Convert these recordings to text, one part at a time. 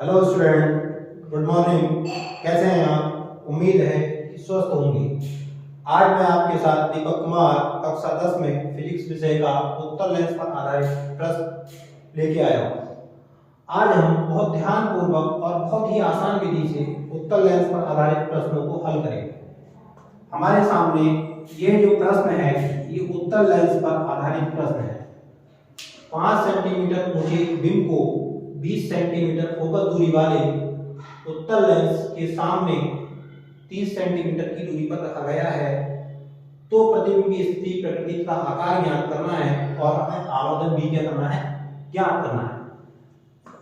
Hello student, good morning. कैसे हैं आप? उम्मीद है कि स्वस्थ होंगे। आज मैं आपके साथ दीपक कुमार कक्षा 10 में फिजिक्स विषय का उत्तर लेंस पर आधारित प्रश्न लेके आया हूँ। आज हम बहुत ध्यानपूर्वक और बहुत ही आसान विधि से उत्तर लेंस पर आधारित प्रश्नों को हल करेंगे। हमारे सामने ये जो प्रश्न है ये उत्तर लेंस पर आधारित प्रश्न है। 5 सेंटीमीटर ऊंचे बिंब को 20 सेंटीमीटर फोकस दूरी वाले उत्तर लेंस के सामने 30 सेंटीमीटर की दूरी पर रखा गया है। तो प्रतिबिंब की स्थिति, प्रकृति तथा आकार ज्ञात करना है और हमें आवर्धन भी क्या करना है, ज्ञात करना है।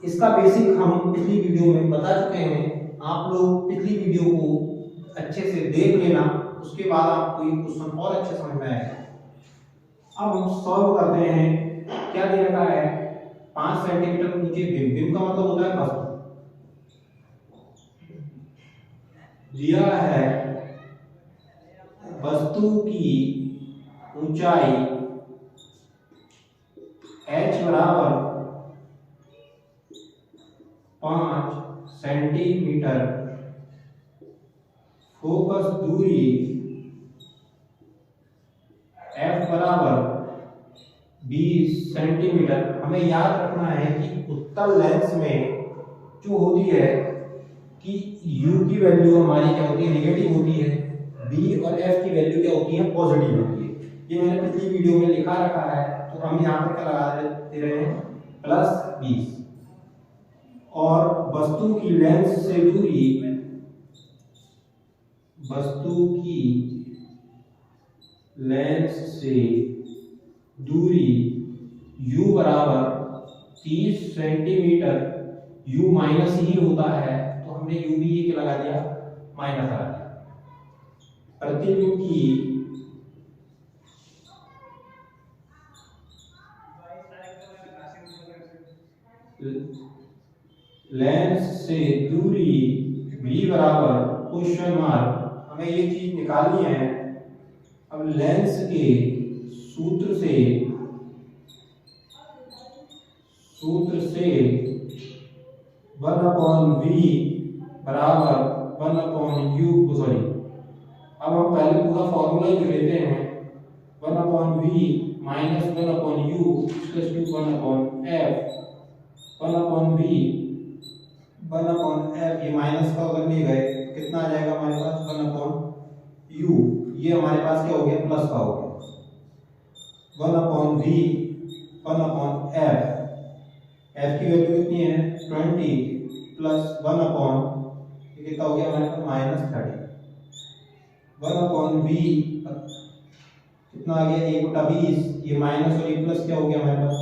इसका बेसिक हम पिछली वीडियो में बता चुके हैं। आप लोग पिछली वीडियो को अच्छे से देख लेना, उसके बाद आपको ये क्वेश्चन और अच्छे समझ में आएगा। अब हम सॉल्व करते हैं। क्या दे रखा है? 5 सेंटीमीटर ऊंचे बिंब। बिंब का मतलब होता है वस्तु। दिया है वस्तु की ऊंचाई h बराबर 5 सेंटीमीटर, फोकस दूरी f बराबर 20 सेंटीमीटर। हमें याद रखना है कि उत्तर लेंस में जो होती है कि u की वैल्यू हमारी क्या होती है, नेगेटिव होती है। b और f की वैल्यू क्या होती है, पॉजिटिव होती है। ये मैंने पिछली वीडियो में लिखा रखा है, तो हम यहाँ पर क्या लगा दे रहे हैं, +20। और वस्तु की लेंस से दूरी, वस्तु की लेंस से दूरी u बराबर 30 सेंटीमीटर। u माइनस ही होता है, तो हमने u भी ये क्या लगा दिया, माइनस लगा दिया। प्रतिबिंब की लेंस से दूरी v बराबर क्वेश्चन मार्क। हमें ये चीज निकालनी है। अब लेंस के सूत्र से 1/v बराबर 1/u, सॉरी, अब हम पहले पूरा फॉर्मूला ही लिख लेते हैं। 1/v minus 1/u equals to 1/f। 1/v 1/f, ये माइनस का अगर ले गए कितना आ जाएगा हमारे पास, 1/u। ये हमारे पास क्या हो गया, प्लस का हो गया। 1/v 1/f, f की वैल्यू कितनी है, 20 प्लस 1/, ये कितना हो गया हमारे पास, -30। 1/v कितना आ गया, 1/20। ये माइनस और ये प्लस क्या हो गया हमारे पास,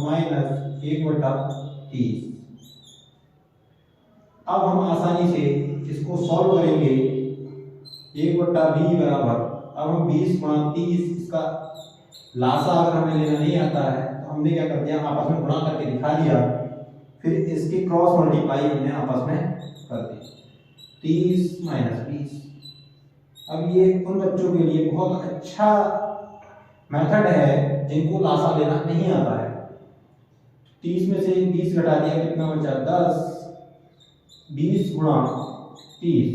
-1/30। अब हम आसानी से इसको सॉल्व करेंगे। 1/v बराबर, अब हम 20 × 30, इसका लासा अगर हमें लेना नहीं आता है तो हमने क्या कर दिया, आपस में गुणा करके दिखा दिया। फिर इसकी क्रॉस मल्टीप्लाई हमने आपस में कर दी, 30 - 20। अब ये उन बच्चों के लिए बहुत अच्छा मेथड है जिनको लासा लेना नहीं आता है। 30 में से 20 घटा दिया, कितना बचा, 10। 20 × 30,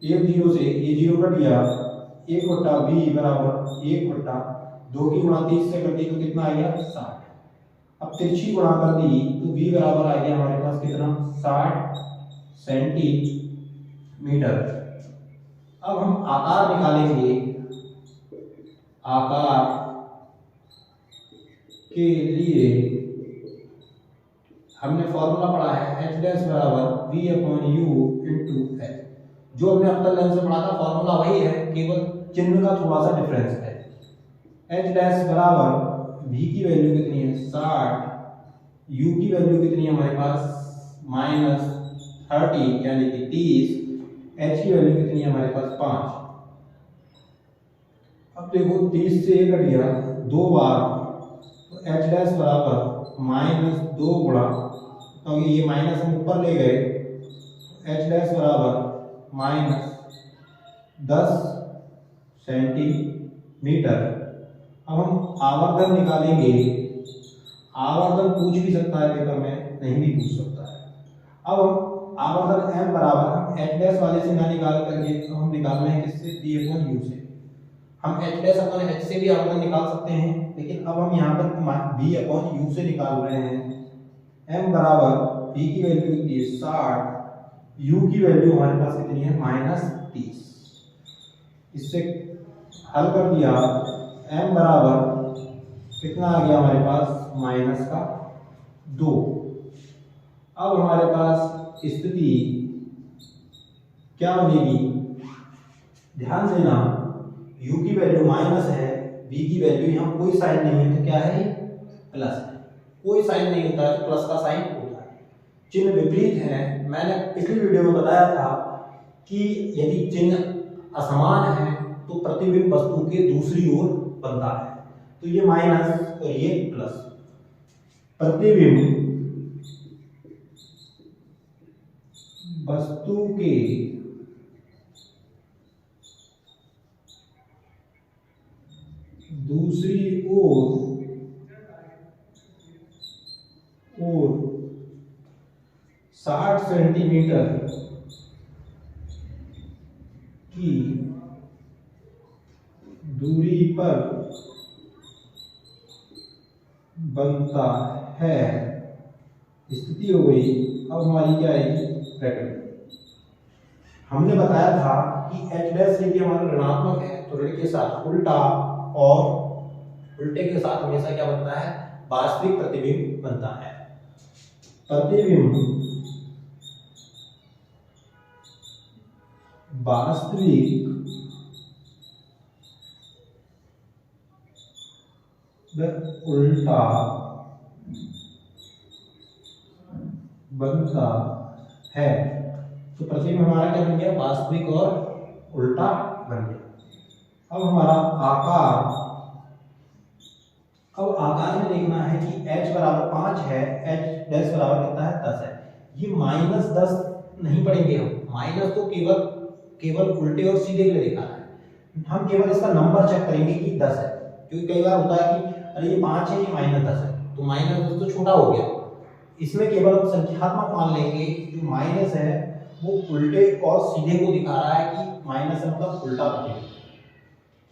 एक जीरो से ये जीरो कट गया। 1/v बराबर 1/2 की गुणा 30 से कर दी तो कितना आ गया, 60। अब तिरछी गुणा कर दी तो v बराबर आ गया हमारे पास कितना, 60 सेंटीमीटर। अब हम आकार निकालेंगे। आकार के लिए हमने फॉर्मूला पढ़ा है, h डैश बराबर v/u × h। जो हमने उत्तर लेंस में पढ़ा था फॉर्मूला वही है, केवल चिन्ह का थोड़ा सा डिफरेंस है। h डैश बराबर v की वैल्यू कितनी है, 60, u की वैल्यू कितनी है हमारे पास, -30 यानी कि 30, h की वैल्यू कितनी है हमारे पास, 5। अब देखो 30 से 1 कट गया 2 बार, तो h डैश बराबर -2 गुणा, तो ये माइनस हम ऊपर ले गए, h डैश बराबर -10 सेंटीमीटर। अब हम आवर्धन निकालेंगे। आवर्धन पूछ भी सकता है पेपर में, नहीं भी पूछ सकता है। अब हम आवर्धन m बराबर हम h डैश वाले से ना निकाल करके तो हम निकाल रहे हैं किससे, b अपॉन u से। हम h डैश अपॉन h से भी आवर्धन निकाल सकते हैं, लेकिन अब हम यहाँ पर b अपॉन u से निकाल रहे हैं। m बराबर b की वैल्यू कितनी है 60, u की वैल्यू हमारे पास कितनी है -30। इससे हल कर दिया, m बराबर कितना आ गया हमारे पास -2। अब हमारे पास स्थिति क्या बनेगी, ध्यान देना, u की वैल्यू माइनस है, b की वैल्यू यहाँ कोई साइन नहीं है तो क्या है प्लस है। कोई साइन नहीं होता है तो प्लस का साइन होता है। चिन्ह विपरीत है। मैंने पिछली वीडियो में बताया था कि यदि चिन्ह असमान है तो प्रतिबिंब वस्तु के दूसरी ओर बनता है। तो ये माइनस और ये प्लस, प्रतिबिंब वस्तु के दूसरी ओर 60 सेंटीमीटर की दूरी पर बनता है। स्थिति हो गई। अब हमारी क्या आएगी ब्रैकेट। हमने बताया था कि h डैश यदि हमारा ऋणात्मक है तो ऋण के साथ उल्टा और उल्टे के साथ हमेशा क्या बनता है, वास्तविक प्रतिबिंब बनता है। प्रतिबिंब वास्तविक उल्टा बनता है। तो प्रतिबिंब हमारा क्या बन गया, वास्तविक और उल्टा बन गया। अब हमारा आकार, अब आकार में देखना है कि h बराबर 5 है, h डैश बराबर कितना है 10 है। ये -10 नहीं पढ़ेंगे हम, माइनस तो केवल उल्टे और सीधे के लिए देखा है। हम केवल इसका नंबर चेक करेंगे कि 10 है, क्योंकि कई बार होता है कि अरे ये 5 है, ये -10 है, तो -10 तो छोटा हो गया। इसमें केवल हम संख्यात्मक मान लेंगे, जो माइनस है वो उल्टे और सीधे को दिखा रहा है कि माइनस है मतलब उल्टा प्रतिबिंब।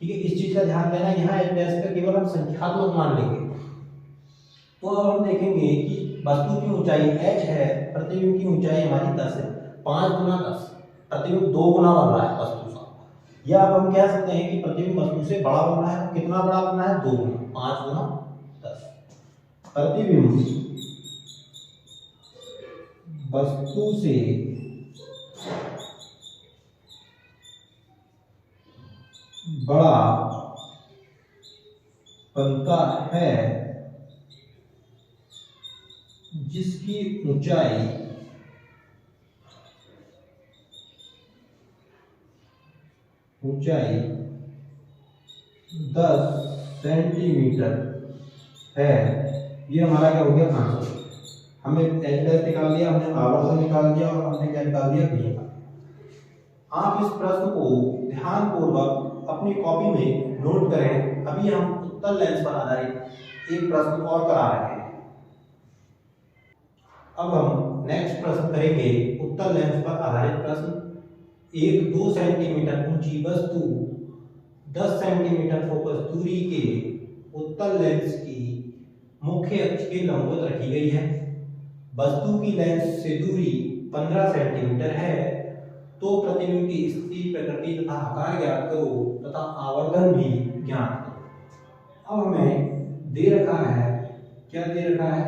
ठीक है, इस चीज का ध्यान देना। यहाँ h डैश का केवल हम संख्यात्मक मान लेंगे। तो अब हम देखेंगे कि वस्तु की ऊंचाई h है, प्रतिबिंब की ऊंचाई हमारी 10 है। 5 गुना 10, प्रतिबिंब 2 गुना बन रहा है वस्तु से। या अब हम कह सकते हैं कि प्रतिबिंब वस्तु से बड़ा बन रहा है। कितना बड़ा बन रहा है, 2 गुना, 5 गुना 10। प्रतिबिंब वस्तु से बड़ा बनता है जिसकी ऊंचाई 10 सेंटीमीटर है। ये हमारा क्या हो गया आंसर। हमने h डैश निकाल दिया, हमने आवर्धन निकाल दिया और हमने क्या निकाल दिया, b निकाल दिया। आप इस प्रश्न को ध्यानपूर्वक अपनी कॉपी में नोट करें। अभी हम उत्तल लेंस पर आधारित एक प्रश्न और करा रहे हैं। अब हम नेक्स्ट प्रश्न करेंगे उत्तल लेंस पर आधारित प्रश्न। एक 2 सेंटीमीटर ऊंची वस्तु 10 सेंटीमीटर फोकस दूरी के उत्तल लेंस की मुख्य अक्ष के लंबवत रखी गई है। वस्तु की लेंस से दूरी 15 सेंटीमीटर है। तो प्रतिबिंब की स्थिति, प्रकृति तथा आकार ज्ञात करो तथा आवर्धन भी ज्ञात करो। अब हमें दे रखा है, क्या दे रखा है,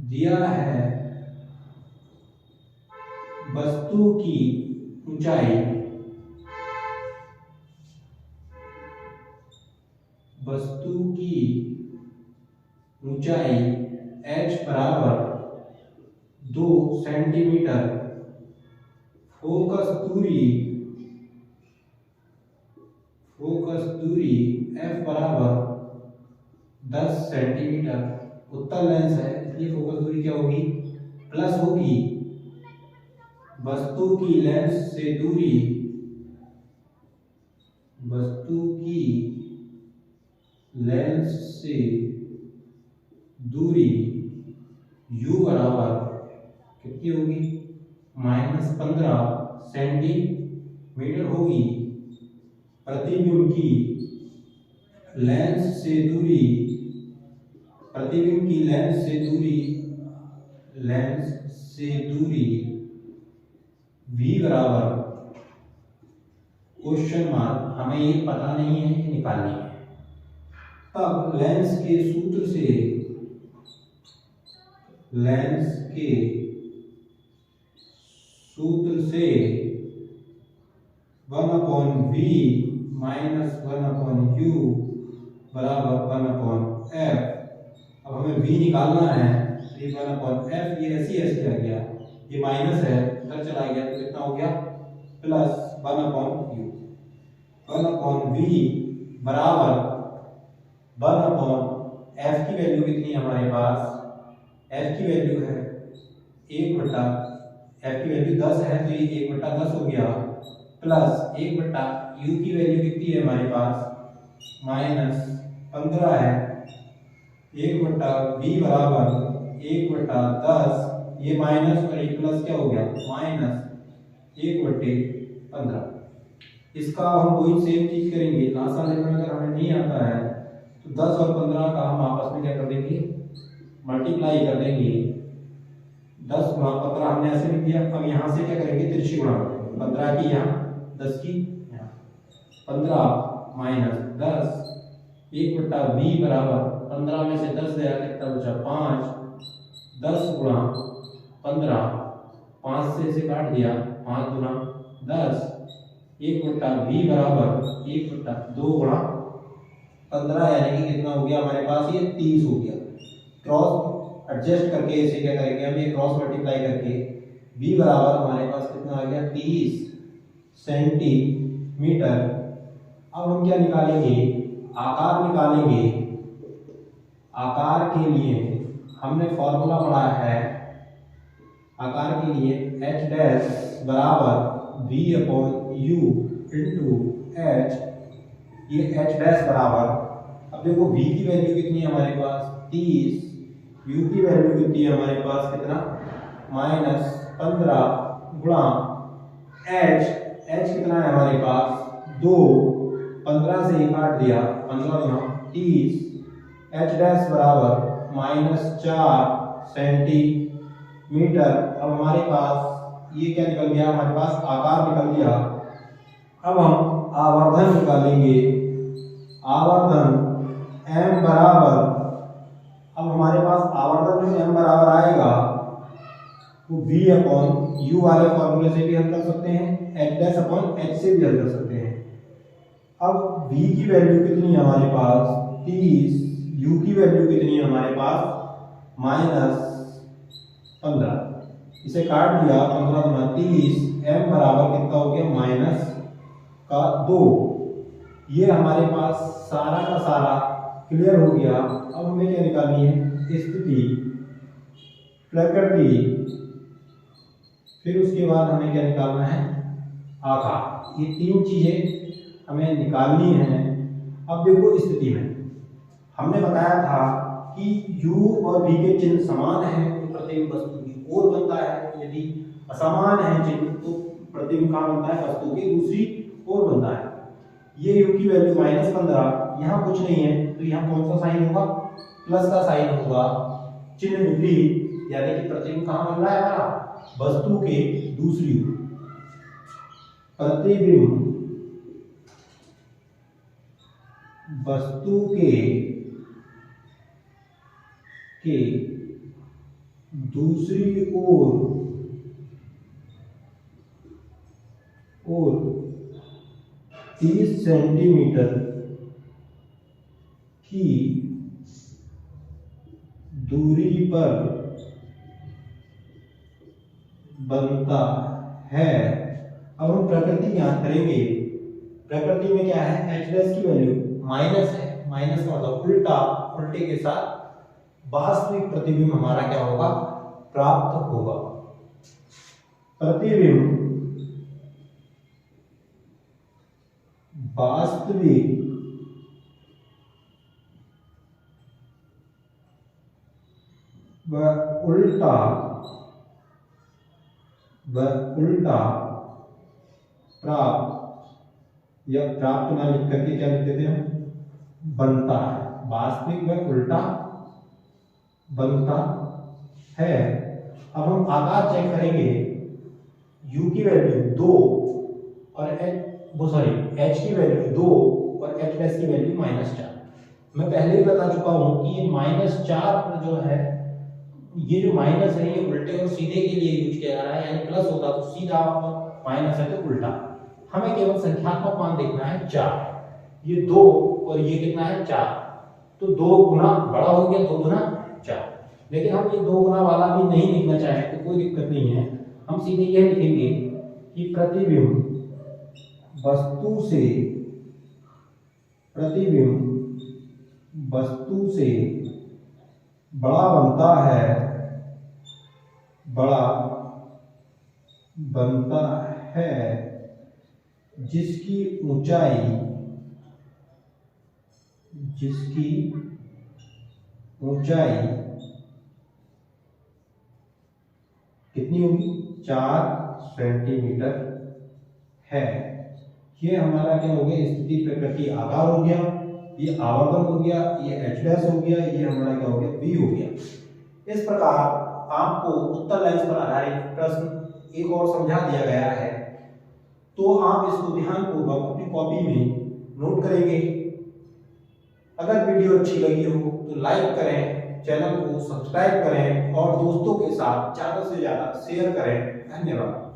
दिया है वस्तु की ऊंचाई, वस्तु की ऊंचाई h बराबर 2 सेंटीमीटर, फोकस दूरी f बराबर 10 सेंटीमीटर। उत्तल लेंस है इसलिए फोकस दूरी क्या होगी, प्लस होगी। वस्तु की लेंस से दूरी, वस्तु की लेंस से दूरी u बराबर कितनी होगी -15 सेंटीमीटर होगी। प्रतिबिंब की लेंस से दूरी, प्रतिबिंब की लेंस से दूरी v बराबर क्वेश्चन मार्क, हमें ये पता नहीं है, निकालनी है। तब लेंस के सूत्र से 1/v माइनस 1/u बराबर 1/f। अब हमें v निकालना है, तो ये 1/f ये ऐसे आ गया, ये माइनस है उधर चला गया, तो कितना हो गया प्लस 1/u। 1/v बराबर 1/f की वैल्यू कितनी है हमारे पास, f की वैल्यू है 1/f की वैल्यू 10 है, तो ये 1/10 हो गया, प्लस 1/u की वैल्यू कितनी है हमारे पास -15 है। 1/v बराबर 1/10, ये माइनस और एक प्लस क्या हो गया -1/15। इसका हम वही सेम चीज करेंगे, आसान लेवल अगर हमें नहीं आता है तो 10 और 15 का हम आपस में क्या कर देंगे, मल्टीप्लाई कर देंगे। 10 गुणा 15 हमने ऐसे लिख दिया। अब यहाँ से क्या करेंगे, तिरछी गुणा करेंगे, 15 की यहाँ 10 की यहाँ, 15 माइनस 10, 1/v बराबर 15 में से 10 गया कितना बचा 5, 10 गुणा 15, 5 से इसे काट दिया, 5 गुणा 10, 1/v बराबर 1/2 गुणा 15, यानी कि कितना हो गया हमारे पास, ये 30 हो गया। क्रॉस एडजस्ट करके इसे क्या करेंगे हम, ये क्रॉस मल्टीप्लाई करके v बराबर हमारे पास कितना आ गया 30 सेंटीमीटर। अब हम क्या निकालेंगे, आकार निकालेंगे। आकार के लिए हमने फॉर्मूला पढ़ा है, आकार के लिए h डैश बराबर v/u इंटू h, ये h डैश बराबर, अब देखो v की वैल्यू कितनी है हमारे पास 30, u की वैल्यू कितनी है हमारे पास कितना -15 गुणा h कितना है हमारे पास 2, 15 से ही काट दिया, 15 गुणा 30, h डैश बराबर -4 सेंटीमीटर। अब हमारे पास ये क्या निकल गया, हमारे पास आकार निकल गया। अब हम आवर्धन निकालेंगे, आवर्धन m बराबर, अब हमारे पास आवर्धन में m बराबर आएगा तो v/u वाले फॉर्मूले से भी हल कर सकते हैं, h से भी हल कर सकते हैं। अब v की वैल्यू कितनी है हमारे पास 30, u की वैल्यू कितनी है हमारे पास -15, इसे काट दिया, 15 गुना 30, m बराबर कितना हो गया -2। ये हमारे पास सारा का सारा क्लियर हो गया। अब हमें क्या निकालनी है, स्थिति, प्रकृति, फिर उसके बाद हमें क्या निकालना है, आकार। ये 3 चीजें हमें निकालनी है। अब देखो स्थिति में हमने बताया था कि u और v के चिन्ह समान हैं तो प्रतिबिंब वस्तु की ओर बनता है, यदि असमान है चिन्ह तो प्रतिबिंब कहाँ बनता है, वस्तु की दूसरी ओर बनता है। ये u की वैल्यू -15, यहाँ कुछ नहीं है तो यहाँ कौन सा साइन होगा, प्लस का साइन होगा, चिन्ह विपरीत, यानी कि प्रतिबिंब कहाँ बन रहा है हमारा, वस्तु के दूसरी ओर। प्रतिबिंब वस्तु के दूसरी ओर 30 सेंटीमीटर की दूरी पर बनता है। अब हम प्रकृति ज्ञात करेंगे। प्रकृति में क्या है, h डैश की वैल्यू माइनस है, माइनस का मतलब उल्टा, उल्टे के साथ वास्तविक प्रतिबिंब हमारा क्या होगा, प्राप्त होगा। प्रतिबिंब वास्तविक व उल्टा व उल्टा प्राप्त या प्राप्त ना लिख करके क्या लिख देते हैं बनता है। वास्तविक व उल्टा बनता है। अब हम आकार चेक करेंगे। u की वैल्यू 2 और h की वैल्यू 2 और h डैश की वैल्यू -4। मैं पहले ही बता चुका हूं कि ये -4 पर जो है ये जो माइनस है ये उल्टे और सीधे के लिए यूज किया जा रहा है, यानी प्लस होता तो सीधा और माइनस है तो उल्टा। हमें केवल संख्यात्मक मान देखना है 4। ये 2 और ये कितना है 4, तो 2 गुना बड़ा हो गया, 2 गुना 4। लेकिन हम ये 2 गुना वाला भी नहीं लिखना चाहें तो कोई दिक्कत नहीं है, हम सीधे यह लिखेंगे कि प्रतिबिंब वस्तु से बड़ा बनता है जिसकी ऊंचाई कितनी होगी 4 सेंटीमीटर है। ये हमारा क्या हो गया स्थिति प्रकृति आकार हो गया, ये आवर्तन हो गया, ये h डैश हो गया, ये हमारा क्या हो गया v हो गया। इस प्रकार आपको उत्तल लेंस पर आधारित प्रश्न एक और समझा दिया गया है, तो आप इसको ध्यानपूर्वक अपनी कॉपी में नोट करेंगे। अगर वीडियो अच्छी लगी हो तो लाइक करें, चैनल को सब्सक्राइब करें और दोस्तों के साथ ज्यादा से ज्यादा शेयर करें। धन्यवाद।